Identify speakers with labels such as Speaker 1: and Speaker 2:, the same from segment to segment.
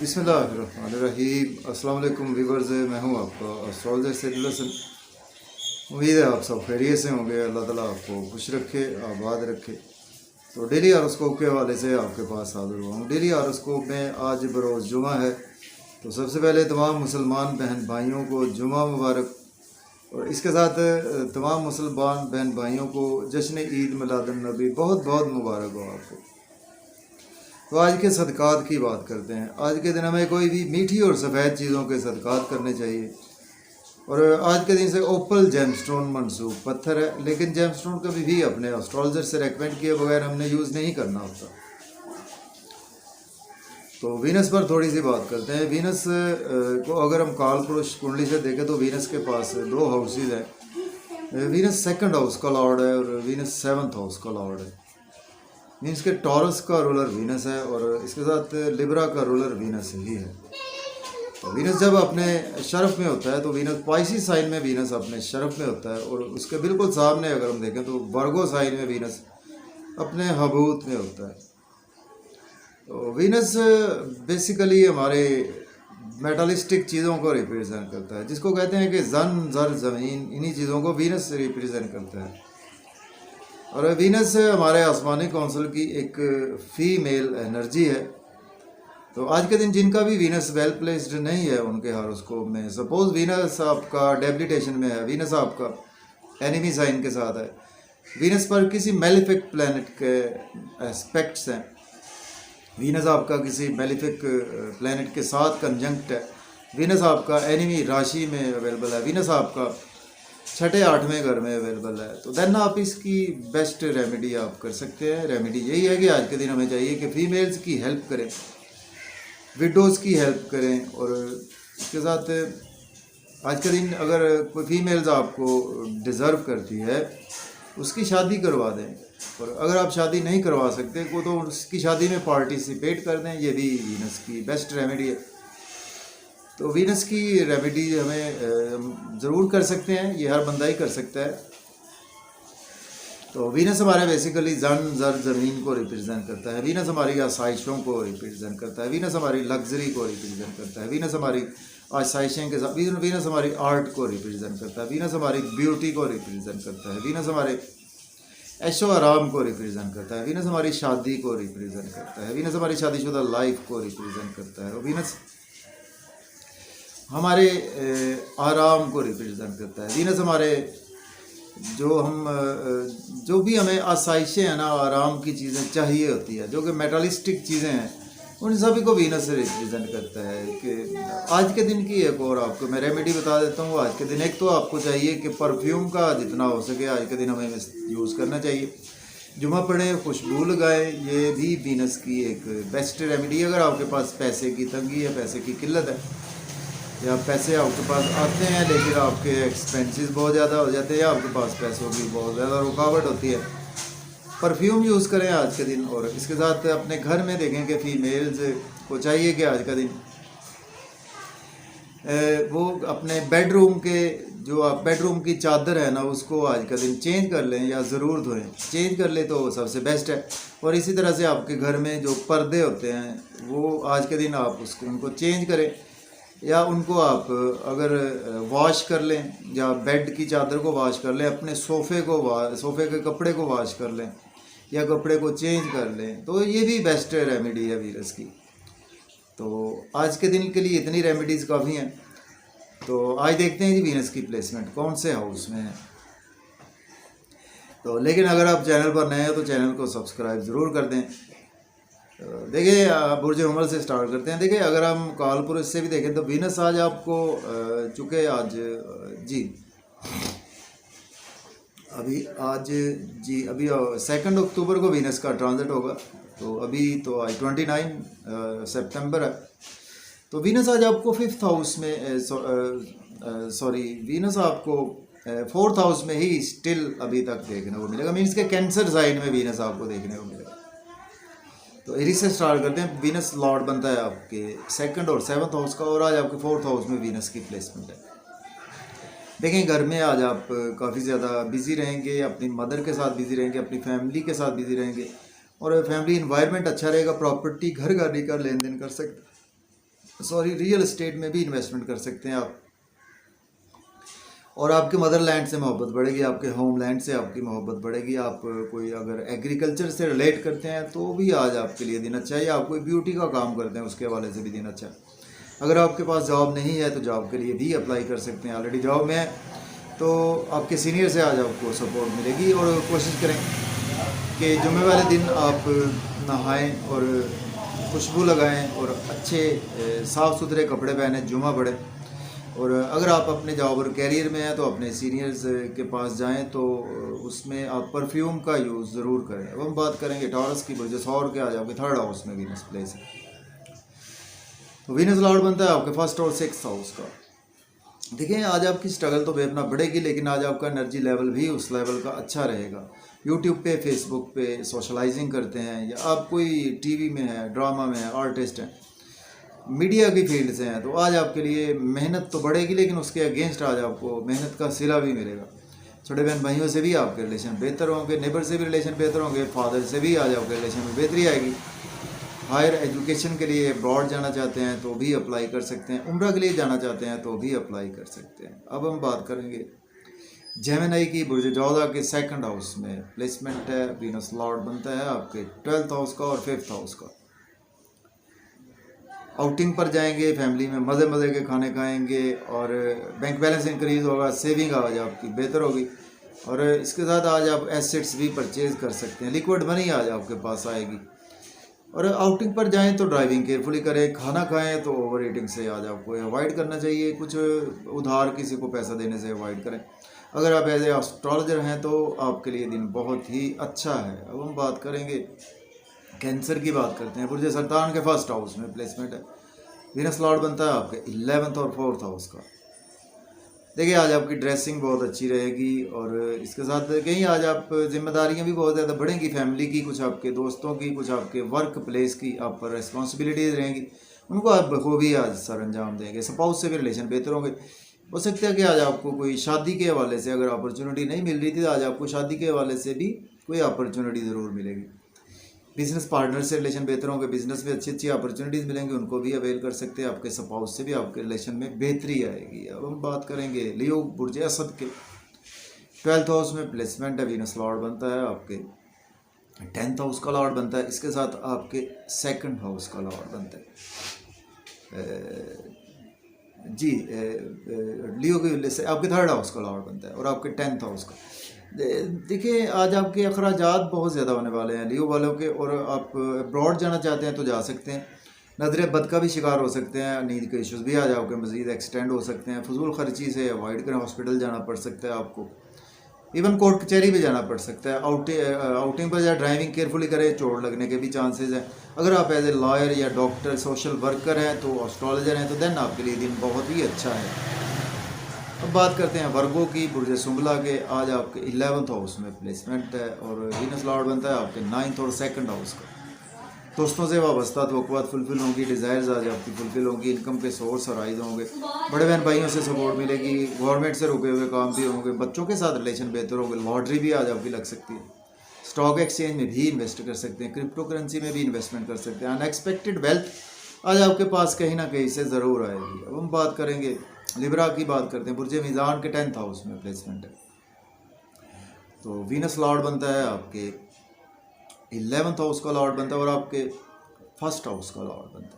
Speaker 1: बिस्मिल्लाहिर्रहमानिर्रहीम। अस्सलाम वालेकुम व्यूअर्स, मैं हूं आपका एस्ट्रोलॉजर सैयद हसन। उम्मीद है आप सब खैरियत से होंगे। अल्लाह ताला आपको खुश रखे, आबाद रखे। तो डेली हॉरोस्कोप के हवाले से आपके पास हाजिर हुआ हूँ। डेली हॉरोस्कोप में आज बरोज़ जुमा है, तो सबसे पहले तमाम मुसलमान बहन भाइयों को जुमा मुबारक। और इसके साथ तमाम मुसलमान बहन भाइयों को जश्न ईद मिलादुन नबी बहुत बहुत मुबारक हो आपको। तो आज के सदक़ात की बात करते हैं। आज के दिन हमें कोई भी मीठी और सफ़ेद चीज़ों के सदक़ात करने चाहिए। और आज के दिन से ओपल जेमस्टोन मनसूब पत्थर है, लेकिन जेमस्टोन कभी भी अपने एस्ट्रोलॉजर से रेकमेंड किए बगैर हमने यूज़ नहीं करना होता। तो वीनस पर थोड़ी सी बात करते हैं। वीनस को अगर हम काल पुरुष कुंडली से देखें तो वीनस के पास दो हाउसेज हैं। वीनस सेकंड हाउस का लॉर्ड है और वीनस सेवन्थ हाउस का लॉर्ड है। मीन्स के टॉरस का रूलर वीनस है और इसके साथ लिब्रा का रूलर वीनस ही है। तो वीनस जब अपने शरफ में होता है तो वीनस पाइसिस साइन में वीनस अपने शरफ में होता है, और उसके बिल्कुल सामने अगर हम देखें तो वर्गो साइन में वीनस अपने हबूत में होता है। तो वीनस बेसिकली हमारे मेटलिस्टिक चीज़ों को रिप्रेजेंट करता है, जिसको कहते हैं कि जन जर ज़मीन, इन्हीं चीज़ों को वीनस रिप्रेजेंट करता है। और वीनस हमारे आसमानी काउंसिल की एक फीमेल एनर्जी है। तो आज के दिन जिनका भी वीनस वेल प्लेस्ड नहीं है उनके हॉरोस्कोप में, सपोज वीनस आपका डेबिलिटेशन में है, वीनस आपका एनिमी साइन के साथ है, वीनस पर किसी मेलिफिक प्लैनेट के एस्पेक्ट्स हैं, वीनस आपका किसी मेलिफिक प्लैनेट के साथ कंजंक्ट है, वीनस आपका एनिमी राशि में अवेलेबल है, वीनस आपका छठे आठवें घर में अवेलेबल है, तो देन आप इसकी बेस्ट रेमेडी आप कर सकते हैं। रेमेडी यही है कि आज के दिन हमें चाहिए कि फीमेल्स की हेल्प करें, विडोज़ की हेल्प करें। और इसके साथ आज के दिन अगर कोई फीमेल्स आपको डिज़र्व करती है उसकी शादी करवा दें, और अगर आप शादी नहीं करवा सकते को तो उसकी शादी में पार्टिसिपेट कर दें। ये भी वीनस की बेस्ट रेमेडी है। तो वीनस की रेमेडी हमें ज़रूर कर सकते हैं, ये हर बंदा ही कर सकता है। तो वीनस हमारे बेसिकली जन जर ज़मीन को रिप्रेजेंट करता है, वीनस हमारी आसाइशों को रिप्रेजेंट करता है, वीनस हमारी लग्जरी को रिप्रेजेंट करता है, वीनस हमारी आसाइशें के साथ वीनस हमारी आर्ट को रिप्रेजेंट करता है, वीनस हमारी ब्यूटी को रिप्रेजेंट करता है, वीनस हमारे ऐशो आराम को रिप्रेजेंट करता है, वीनस हमारी शादी को रिप्रेजेंट करता है, वीनस हमारी शादीशुदा लाइफ को रिप्रेजेंट करता है, और वीनस हमारे आराम को रिप्रेजेंट करता है। वीनस हमारे जो भी हमें आसाइशें हैं ना, आराम की चीज़ें चाहिए होती है, जो कि मेटलिस्टिक चीज़ें हैं, उन सभी को वीनस से रिप्रेजेंट करता है। कि आज के दिन की एक और आपको मैं रेमेडी बता देता हूँ। आज के दिन एक तो आपको चाहिए कि परफ्यूम का जितना हो सके आज के दिन हमें यूज़ करना चाहिए। जुमा पढ़ें, खुशबू लगाएं, ये भी वीनस की एक बेस्ट रेमेडी। अगर आपके पास पैसे की तंगी है, पैसे की किल्लत है, या पैसे आपके पास आते हैं लेकिन आपके एक्सपेंसेस बहुत ज़्यादा हो जाते हैं, या आपके पास पैसों की बहुत ज़्यादा रुकावट होती है, परफ्यूम यूज़ करें आज के दिन। और इसके साथ अपने घर में देखें कि फीमेल्स को चाहिए कि आज का दिन वो अपने बेडरूम के जो आप बेडरूम की चादर है ना, उसको आज का दिन चेंज कर लें या ज़रूर धोएं। चेंज कर ले तो सबसे बेस्ट है। और इसी तरह से आपके घर में जो पर्दे होते हैं वो आज के दिन आप उनको चेंज करें, या उनको आप अगर वॉश कर लें, या बेड की चादर को वॉश कर लें, अपने सोफ़े के कपड़े को वॉश कर लें, या कपड़े को चेंज कर लें, तो ये भी बेस्ट रेमेडी है वीनस की। तो आज के दिन के लिए इतनी रेमेडीज़ काफ़ी हैं। तो आज देखते हैं कि वीनस की प्लेसमेंट कौन से हाउस में है। तो लेकिन अगर आप चैनल पर नए हैं तो चैनल को सब्सक्राइब ज़रूर कर दें। देखिए बुर्ज हमल से स्टार्ट करते हैं। देखिए अगर हम कालपुरुष से भी देखें तो वीनस आज आपको चुके आज जी अभी 2 अक्टूबर को वीनस का ट्रांजिट होगा। तो अभी तो आज 29 सितंबर है। तो वीनस आज आपको 5th हाउस में वीनस आपको 4th हाउस में ही स्टिल अभी तक देखने को मिलेगा। मीन्स के कैंसर साइन में वीनस आपको देखने को मिलेगा। तो एरीज से स्टार्ट करते हैं। वीनस लॉर्ड बनता है आपके 2nd और 7th हाउस का, और आज आपके 4th हाउस में वीनस की प्लेसमेंट है। देखें घर में आज आप काफ़ी ज़्यादा बिजी रहेंगे, अपनी मदर के साथ बिजी रहेंगे, अपनी फैमिली के साथ बिजी रहेंगे, और फैमिली इन्वायरमेंट अच्छा रहेगा। प्रॉपर्टी घर गाड़ी का लेन देन कर सकते रियल एस्टेट में भी इन्वेस्टमेंट कर सकते हैं आप। और आपके मदरलैंड से मोहब्बत बढ़ेगी, आपके होमलैंड से आपकी मोहब्बत बढ़ेगी। आप कोई अगर एग्रीकल्चर से रिलेट करते हैं तो भी आज आपके लिए दिन अच्छा है, या आप कोई ब्यूटी का काम करते हैं उसके हवाले से भी दिन अच्छा है। अगर आपके पास जॉब नहीं है तो जॉब के लिए भी अप्लाई कर सकते हैं। ऑलरेडी जॉब में है तो आपके सीनियर से आज आपको सपोर्ट मिलेगी। और कोशिश करें कि जुम्मे वाले दिन आप नहाएं और खुशबू लगाएं और अच्छे साफ़ सुथरे कपड़े पहने जुम्मा पढ़ें। और अगर आप अपने जॉब और कैरियर में हैं तो अपने सीनियर्स के पास जाएं तो उसमें आप परफ्यूम का यूज़ ज़रूर करें। अब हम बात करेंगे टॉरस की, बुर्ज सौर के आ जाओगे थर्ड हाउस में वीनस प्लेस है। तो वीनस लॉर्ड बनता है आपके फर्स्ट और सिक्स्थ हाउस का। देखिए आज आपकी स्ट्रगल तो बेपना बढ़ेगी, लेकिन आज आपका एनर्जी लेवल भी उस लेवल का अच्छा रहेगा। यूट्यूब पे, फेसबुक पे सोशलाइजिंग करते हैं, या आप कोई टीवी में है, ड्रामा में है, आर्टिस्ट हैं, मीडिया की फील्ड से हैं, तो आज आपके लिए मेहनत तो बढ़ेगी, लेकिन उसके अगेंस्ट आज आपको मेहनत का सिला भी मिलेगा। छोटे बहन भाइयों से भी आपके रिलेशन बेहतर होंगे, नेबर से भी रिलेशन बेहतर होंगे, फादर से भी आज आपके रिलेशन में बेहतरी आएगी। हायर एजुकेशन के लिए अब्रॉड जाना चाहते हैं तो भी अप्लाई कर सकते हैं, उम्रा के लिए जाना चाहते हैं तो भी अप्लाई कर सकते हैं। अब हम बात करेंगे जेमिनी की, बुर्ज जोधा के सेकंड हाउस में प्लेसमेंट है। वीनस लॉर्ड बनता है आपके 12th हाउस का और 5th हाउस का। आउटिंग पर जाएंगे, फैमिली में मज़े मज़े के खाने खाएंगे और बैंक बैलेंस इंक्रीज़ होगा, सेविंग आज आपकी बेहतर होगी। और इसके साथ आज आप एसेट्स भी परचेज कर सकते हैं, लिक्विड मनी आज आपके पास आएगी। और आउटिंग पर जाएं तो ड्राइविंग केयरफुली करें, खाना खाएं तो ओवर ईटिंग से आज आपको अवॉइड करना चाहिए, कुछ उधार किसी को पैसा देने से अवॉइड करें। अगर आप एज ए एस्ट्रोलॉजर हैं तो आपके लिए दिन बहुत ही अच्छा है। अब हम बात करेंगे कैंसर की, बात करते हैं। बुर्ज सरतान के फर्स्ट हाउस में प्लेसमेंट है। वीनस लॉर्ड बनता है आपके 11th और 4th हाउस का। देखिए आज आपकी ड्रेसिंग बहुत अच्छी रहेगी और इसके साथ कहीं आज आप जिम्मेदारियां भी बहुत ज़्यादा बढ़ेंगी, फैमिली की, कुछ आपके दोस्तों की, कुछ आपके वर्क प्लेस की आप पर रिस्पॉन्सिबिलिटीज़ रहेंगी, उनको आप बखूबी आज सर अंजाम देंगे। स्पाउस से भी रिलेशन बेहतर होंगे। हो सकता है कि आज आपको कोई शादी के हवाले से अगर अपॉर्चुनिटी नहीं मिल रही थी तो आज आपको शादी के हवाले से भी कोई अपॉर्चुनिटी ज़रूर मिलेगी। बिजनेस पार्टनर से रिलेशन बेहतर होंगे, बिजनेस में अच्छी अच्छी अपॉर्चुनिटीज़ मिलेंगी, उनको भी अवेल कर सकते हैं। आपके स्पाउस से भी आपके रिलेशन में बेहतरी आएगी। अब हम बात करेंगे लियो, बुर्ज असद के 12th हाउस में प्लेसमेंट है। वीनस लॉर्ड बनता है आपके 10th हाउस का लॉर्ड बनता है, इसके साथ आपके 2nd हाउस का लॉर्ड बनता है जी। लियो की वजह से आपके 3rd हाउस का लॉर्ड बनता है और आपके 10th हाउस का। देखिए आज आपके अखराजात बहुत ज़्यादा होने वाले हैं लियो वालों के, और आप अब्रॉड जाना चाहते हैं तो जा सकते हैं। नजर बद का भी शिकार हो सकते हैं, नींद के इश्यूज़ भी आज आपके मज़ीद एक्सटेंड हो सकते हैं। फजूल खर्ची से अवॉइड करें, हॉस्पिटल जाना पड़ सकता है आपको, इवन कोर्ट कचहरी भी जाना पड़ सकता है। आउटिंग पर या ड्राइविंग केयरफुली करें, चोट लगने के भी चांसेस हैं। अगर आप एज ए लॉयर या डॉक्टर, सोशल वर्कर हैं, तो एस्ट्रोलॉजर हैं, तो देन आपके लिए दिन बहुत ही अच्छा है। अब बात करते हैं वर्गो की, बुर्ज सुंबला के। आज आपके 11th हाउस में प्लेसमेंट है और वीनस लॉर्ड बनता है आपके 9th और 2nd हाउस का। दोस्तों से वाबस्ता तवक्कुआत फुलफिल होंगी, डिज़ायर्स आज आपकी फुलफिल होंगी, इनकम के सोर्स राइज होंगे, बड़े बहन भाइयों से सपोर्ट मिलेगी, गवर्नमेंट से रुके हुए काम भी होंगे, बच्चों के साथ रिलेशन बेहतर होंगे, लॉटरी भी आज आपकी लग सकती है। स्टॉक एक्सचेंज में भी इन्वेस्ट कर सकते हैं, क्रिप्टो करेंसी में भी इन्वेस्टमेंट कर सकते हैं। अनएक्सपेक्टेड वेल्थ आज आपके पास कहीं ना कहीं से ज़रूर आएगी। अब हम बात करेंगे लिब्रा की, बात करते हैं। बुर्ज मीज़ान के 10th हाउस में प्लेसमेंट है। तो वीनस लॉर्ड बनता है आपके 11th हाउस का लॉर्ड बनता है और आपके 1st हाउस का लॉर्ड बनता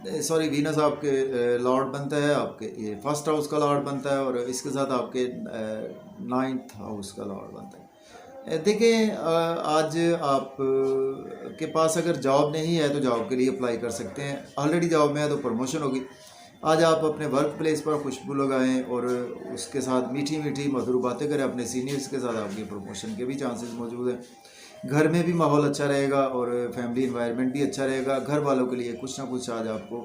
Speaker 1: है। सॉरी, वीनस आपके लॉर्ड बनता है आपके 1st हाउस का लॉर्ड बनता है और इसके साथ आपके 9th हाउस का लॉर्ड बनता है। देखिए आज आप के पास अगर जॉब नहीं है तो जॉब के लिए अप्लाई कर सकते हैं। ऑलरेडी जॉब में है तो प्रमोशन होगी। आज आप अपने वर्क प्लेस पर खुशबू लगाएं और उसके साथ मीठी मीठी मधुर बातें करें अपने सीनियर्स के साथ, आपकी प्रमोशन के भी चांसेस मौजूद हैं। घर में भी माहौल अच्छा रहेगा और फैमिली इन्वायरमेंट भी अच्छा रहेगा। घर वालों के लिए कुछ ना कुछ आज आपको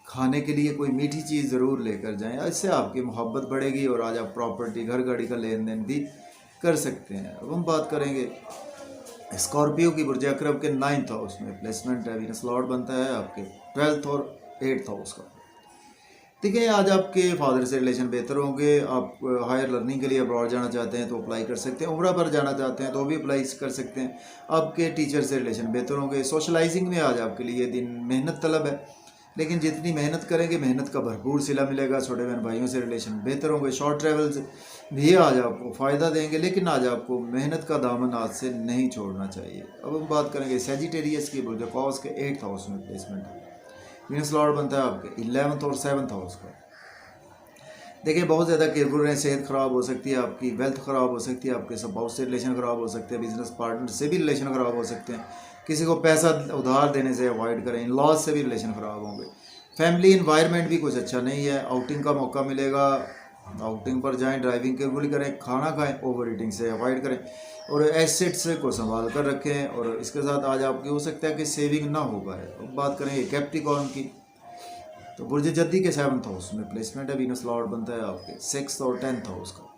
Speaker 1: खाने के लिए कोई मीठी चीज़ ज़रूर लेकर जाएं, इससे आपकी मोहब्बत बढ़ेगी और आज आप प्रॉपर्टी, घर गाड़ी का लेन देन भी कर सकते हैं। अब हम बात करेंगे स्कॉर्पियो की, बुर्ज अकरब के 9th हाउस में प्लेसमेंट है। वीनस लॉर्ड बनता है आपके 12th और 8th हाउस का। देखिए आज आपके फादर से रिलेशन बेहतर होंगे। आप हायर लर्निंग के लिए अब्रॉड जाना चाहते हैं तो अप्लाई कर सकते हैं, उम्रा पर जाना चाहते हैं तो भी अप्लाई कर सकते हैं। आपके टीचर से रिलेशन बेहतर होंगे। सोशलाइजिंग में आज आपके लिए दिन मेहनत तलब है, लेकिन जितनी मेहनत करेंगे मेहनत का भरपूर सिला मिलेगा। छोटे बहन भाइयों से रिलेशन बेहतर होंगे। शॉर्ट ट्रैवल्स भी आज आपको फ़ायदा देंगे, लेकिन आज आपको मेहनत का दामन हाथ से नहीं छोड़ना चाहिए। अब हम बात करेंगे सेजिटेरियस की। बुर्ज कॉस के 8th हाउस में प्लेसमेंट है। वीनस लॉर्ड बनता है आपके 11th और 7th हाउस का। देखिए बहुत ज़्यादा केयरफुल रहें। सेहत ख़राब हो सकती है आपकी, वेल्थ ख़राब हो सकती है आपके, स्पाउस से रिलेशन ख़राब हो सकते हैं, बिजनेस पार्टनर से भी रिलेशन ख़राब हो सकते हैं। किसी को पैसा उधार देने से अवॉइड करें। इन लॉज से भी रिलेशन ख़राब होंगे। फैमिली इन्वायरमेंट भी कुछ अच्छा नहीं है। आउटिंग का मौका मिलेगा, आउटिंग पर जाएं। ड्राइविंग केयरफुली करें। खाना खाएं, ओवर ईटिंग से अवॉइड करें और एसेट्स को संभाल कर रखें। और इसके साथ आज आपकी हो सकता है कि सेविंग ना हो पाए। अब बात करेंगे कैप्रिकॉर्न की। तो बुर्ज जद्दी के 7th हाउस में प्लेसमेंट है। वीनस लॉर्ड बनता है आपके 6th और 10th हाउस का।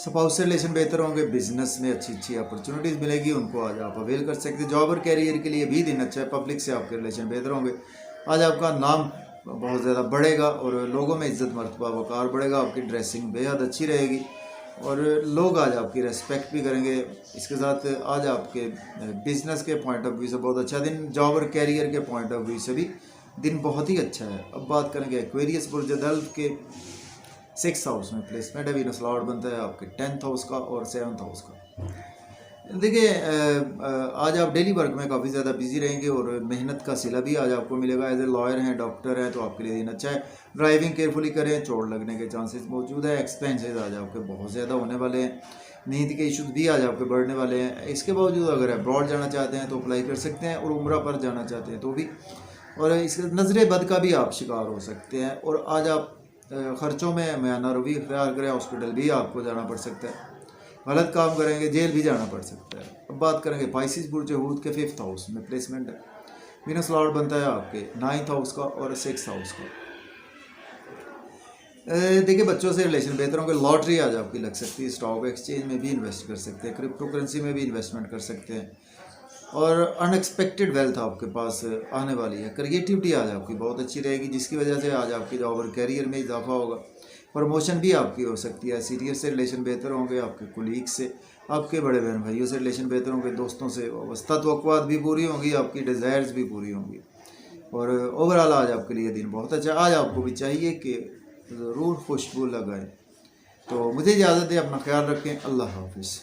Speaker 1: स्पाउस से रिलेशन बेहतर होंगे। बिजनेस में अच्छी अच्छी अपॉर्चुनिटीज़ मिलेगी, उनको आज आप अवेल कर सकते हैं। जॉब और कैरियर के लिए भी दिन अच्छा है। पब्लिक से आपके रिलेशन बेहतर होंगे। आज आपका नाम बहुत ज़्यादा बढ़ेगा और लोगों में इज्जत मर्तबा वक़ार बढ़ेगा। आपकी ड्रेसिंग बेहद अच्छी रहेगी और लोग आज आपकी रेस्पेक्ट भी करेंगे। इसके साथ आज आपके बिजनेस के पॉइंट ऑफ व्यू से बहुत अच्छा दिन। जॉब और कैरियर के पॉइंट ऑफ व्यू से भी दिन बहुत ही अच्छा है। अब बात करेंगे एक्वेरियस बुर्ज दल्फ के 6th हाउस में प्लेसमेंट है। वीनस लॉर्ड बनता है आपके 10th हाउस का और 7th हाउस का। देखिए आज आप डेली वर्क में काफ़ी ज़्यादा बिजी रहेंगे और मेहनत का सिला भी आज आपको मिलेगा। एज ए लॉयर हैं, डॉक्टर हैं, तो आपके लिए दिन अच्छा है। ड्राइविंग केयरफुली करें, चोट लगने के चांसेस मौजूद है। एक्सपेंसेस आज आपके बहुत ज़्यादा होने वाले हैं। नींद के इशूज़ भी आज आपके बढ़ने वाले हैं। इसके बावजूद अगर अब्रॉड जाना चाहते हैं तो अप्लाई कर सकते हैं और उम्रा पर जाना चाहते हैं तो भी। और इसके नज़र बद का भी आप शिकार हो सकते हैं। और आज आप ख़र्चों में मायाना रवि इख्तियार करें। हॉस्पिटल भी आपको जाना पड़ सकता है। गलत काम करेंगे जेल भी जाना पड़ सकता है। अब बात करेंगे पाइसिस बुर्ज हूत के 5th हाउस में प्लेसमेंट है। वीनस लॉर्ड बनता है आपके 9th हाउस का और 6th हाउस का। देखिए बच्चों से रिलेशन बेहतर होंगे। लॉटरी आज आपकी लग सकती है। स्टॉक एक्सचेंज में भी इन्वेस्ट कर सकते हैं, क्रिप्टो करेंसी में भी इन्वेस्टमेंट कर सकते हैं और अनएक्सपेक्टेड वेल्थ आपके पास आने वाली है। क्रिएटिविटी आज आपकी बहुत अच्छी रहेगी, जिसकी वजह से आज आपकी जॉब और कैरियर में इजाफा होगा। प्रमोशन भी आपकी हो सकती है। सीनियर से रिलेशन बेहतर होंगे। आपके कुलीग से, आपके बड़े बहन भाइयों से रिलेशन बेहतर होंगे। दोस्तों से वाबस्ता तवक्कुआत भी पूरी होंगी, आपकी डिज़ायर्स भी पूरी होंगी और ओवरऑल आज आपके लिए दिन बहुत अच्छा। आज आपको भी चाहिए कि ज़रूर खुशबू लगाएं। तो मुझे इजाज़त दें, अपना ख्याल रखें। अल्लाह हाफिज़।